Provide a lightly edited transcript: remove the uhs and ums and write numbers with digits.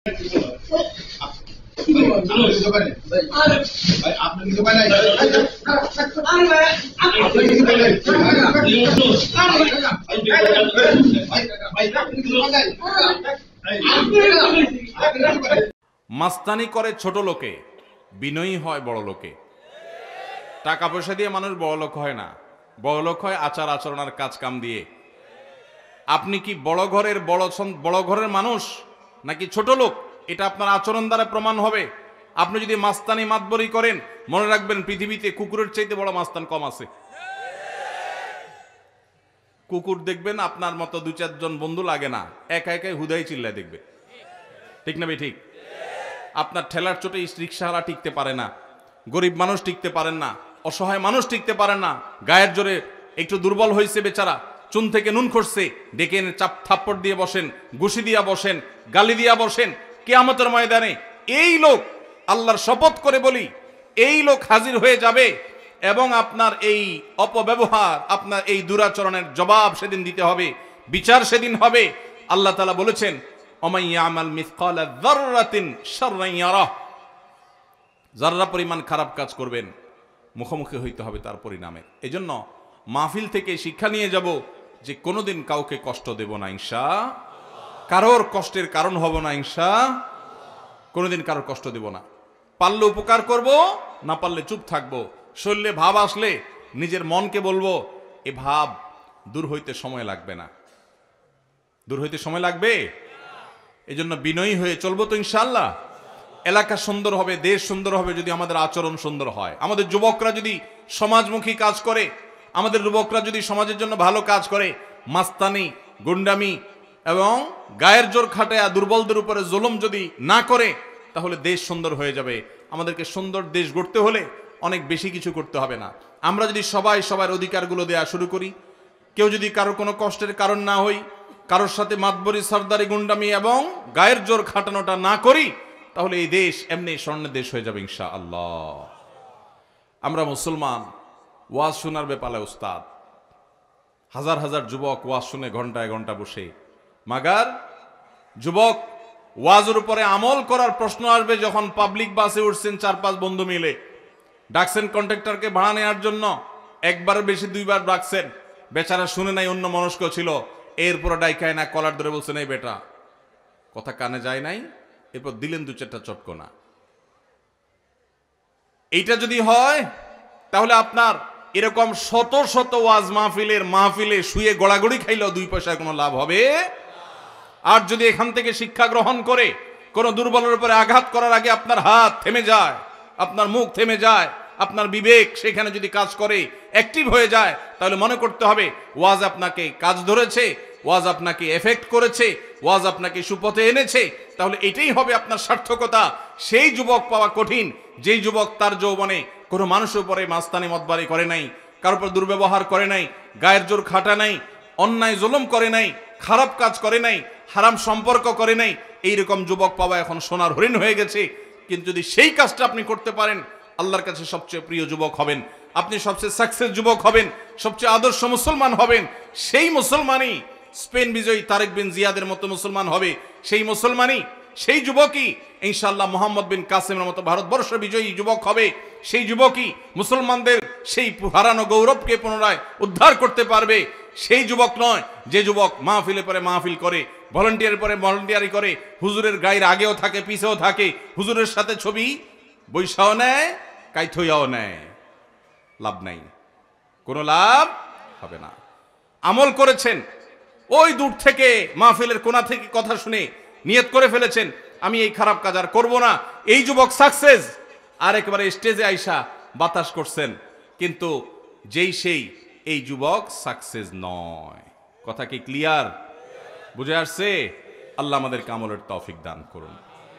মাস্তানি করে ছোট লোকে, বিনয়ী হয় বড় লোকে। টাকা পয়সা দিয়ে মানুষ বড় লোক হয় না, বড় লোক হয় আচার আচরণের কাজ কাম দিয়ে। আপনি কি বড় ঘরের মানুষ নাকি ছোট লোক, এটা আপনার আচরণ দ্বারা প্রমাণ হবে। আপনি যদি মাস্তানি মাতবরি করেন, মনে রাখবেন পৃথিবীতে কুকুরের চাইতে বড় মাস্তান কম আছে। কুকুর দেখবেন আপনার মতো দু চারজন বন্ধু লাগে না, একা একাই হুদাই চিল্লায় দেখবে, ঠিক না ভাই? ঠিক। আপনার ঠেলার চোটে রিক্সাওয়ালা টিকতে পারে না, গরিব মানুষ টিকতে পারেন না, অসহায় মানুষ টিকতে পারেন না। গায়ের জোরে একটু দুর্বল হয়েছে বেচারা, চুন থেকে নুন খসছে, ডেকে এনে চাপ থাপ্পড় দিয়ে বসেন, ঘুষি দিয়া বসেন, গালি দিয়া বসেন। কিয়ামতের ময়দানে এই লোক, আল্লাহর শপথ করে বলি, এই লোক হাজির হয়ে যাবে এবং আপনার এই অপব্যবহার, আপনার এই দুরাচরণের জবাব সেদিন দিতে হবে, বিচার সেদিন হবে। আল্লাহ তাআলা বলেছেন, ওমাইয়ামাল মিসকালা যাররাতিন শাররান ইয়ারাহ, যাররা পরিমাণ খারাপ কাজ করবেন মুখোমুখি হইতে হবে তার পরিণামে। এজন্য মাহফিল থেকে শিক্ষা নিয়ে যাব যে কোনোদিন কাউকে কষ্ট দেব না ইনশাআল্লাহ, কারোর কষ্টের কারণ হব না ইনশাআল্লাহ, কোনোদিন কারোর কষ্ট দেব না। পারলে উপকার করব, না পারলে চুপ থাকবো। শরীরে ভাব আসলে নিজের মনকে বলবো, এ ভাব দূর হইতে সময় লাগবে না, দূর হইতে সময় লাগবে। এজন্য বিনয়ী হয়ে চলবো তো ইনশাআল্লাহ। এলাকা সুন্দর হবে, দেশ সুন্দর হবে যদি আমাদের আচরণ সুন্দর হয়। আমাদের যুবকরা যদি সমাজমুখী কাজ করে, আমাদের যুবকরা যদি সমাজের জন্য ভালো কাজ করে, মাস্তানি, গুন্ডামি এবং গায়ের জোর খাটায়া দুর্বলদের উপরে জুলুম যদি না করে, তাহলে দেশ সুন্দর হয়ে যাবে। আমাদেরকে সুন্দর দেশ গড়তে হলে অনেক বেশি কিছু করতে হবে না। আমরা যদি সবাই সবার অধিকারগুলো দেয়া শুরু করি, কেউ যদি কারো কোনো কষ্টের কারণ না হই, কারোর সাথে মাতবরি, সরদারি, গুন্ডামি এবং গায়ের জোর খাটানোটা না করি, তাহলে এই দেশ এমনি স্বর্ণের দেশ হয়ে যাবে ইনশাআল্লাহ। আমরা মুসলমান, ওয়াজ শোনার ব্যাপারে উস্তাদ। হাজার হাজার যুবক ওয়াজ শুনে ঘন্টায় ঘন্টা বসে, মাগার যুবক ওয়াজের উপরে আমল করার প্রশ্ন আসবে যখন পাবলিক বাসে উঠছেন 4-5 বন্ধু মিলে, ডাকছেন কন্ট্রাক্টরকে ভাড়া নেওয়ার জন্য, একবারের বেশি 2বার ডাকছেন, বেচারা শুনে নাই, অন্য মনস্ক ছিল। এরপর ডাইকায় না কলার ধরে বলছেন, এই বেটা কথা কানে যায় নাই, এরপর দিলেন 2-4টা চটকনা। এইটা যদি হয়, তাহলে আপনার এরকম শত শত ওয়াজ মাহফিলে শুয়ে গড়াগড়ি খাইলেও 2 পয়সার কোনো লাভ হবে। আর যদি এখান থেকে শিক্ষা গ্রহণ করে কোন দুর্বলের উপরে আঘাত করার আগে আপনার হাত থেমে যায়, আপনার মুখ থেমে যায়, আপনার বিবেক সেখানে যদি কাজ করে, অ্যাক্টিভ হয়ে যায়, তাহলে মনে করতে হবে ওয়াজ আপনাকে কাজ ধরেছে, ওয়াজ আপনাকে এফেক্ট করেছে, ওয়াজ আপনাকে সুপথে এনেছে। তাহলে এটাই হবে আপনার সার্থকতা। সেই যুবক পাওয়া কঠিন, যেই যুবক তার যৌবনে কোনো মানুষের উপরে মাস্তানি মতবারি করে নাই, কারোর উপর দুর্ব্যবহার করে নাই, গায়ের জোর খাটা নাই, অন্যায় জুলুম করে নাই, খারাপ কাজ করে নাই, হারাম সম্পর্ক করে নাই। এইরকম যুবক পাওয়া এখন সোনার হরিণ হয়ে গেছে। কিন্তু যদি সেই কাজটা আপনি করতে পারেন, আল্লাহর কাছে সবচেয়ে প্রিয় যুবক হবেন, আপনি সবচেয়ে সাকসেস যুবক হবেন, সবচেয়ে আদর্শ মুসলমান হবেন। সেই মুসলমানই স্পেন বিজয়ী তারেক বিন জিয়াদের মতো মুসলমান হবে, সেই মুসলমানই, সেই যুবকই ইনশাআল্লাহ মোহাম্মদ বিন কাসেমের মতো ভারতবর্ষ বিজয়ী যুবক হবে। সেই যুবকই মুসলমানদের সেই হারানো গৌরবকে পুনরায় উদ্ধার করতে পারবে। সেই যুবক নয় যে যুবক মাহফিলে পরে মাহফিল করে, ভলান্টিয়ার পরে ভলান্টিয়ারি করে, হুজুরের গায়ের আগেও থাকে পিছেও থাকে, হুজুরের সাথে ছবি বৈশাও নেয়, কাইথইয়াও নেয়। লাভ নাই, কোনো লাভ হবে না। আমল করেছেন, ওই দূর থেকে মাহফিলের কোণা থেকে কথা শুনে নিয়ত করে ফেলেছেন, আমি এই খারাপ কাজ আর করবো না। এই যুবক সাকসেস। আর একেবারে স্টেজে আইসা বাতাস করছেন, কিন্তু সেই এই যুবক সাকসেস নয়। কথা কি ক্লিয়ার? বুঝে আসছে? আল্লাহ আমাদেরকে আমলের তৌফিক দান করুন।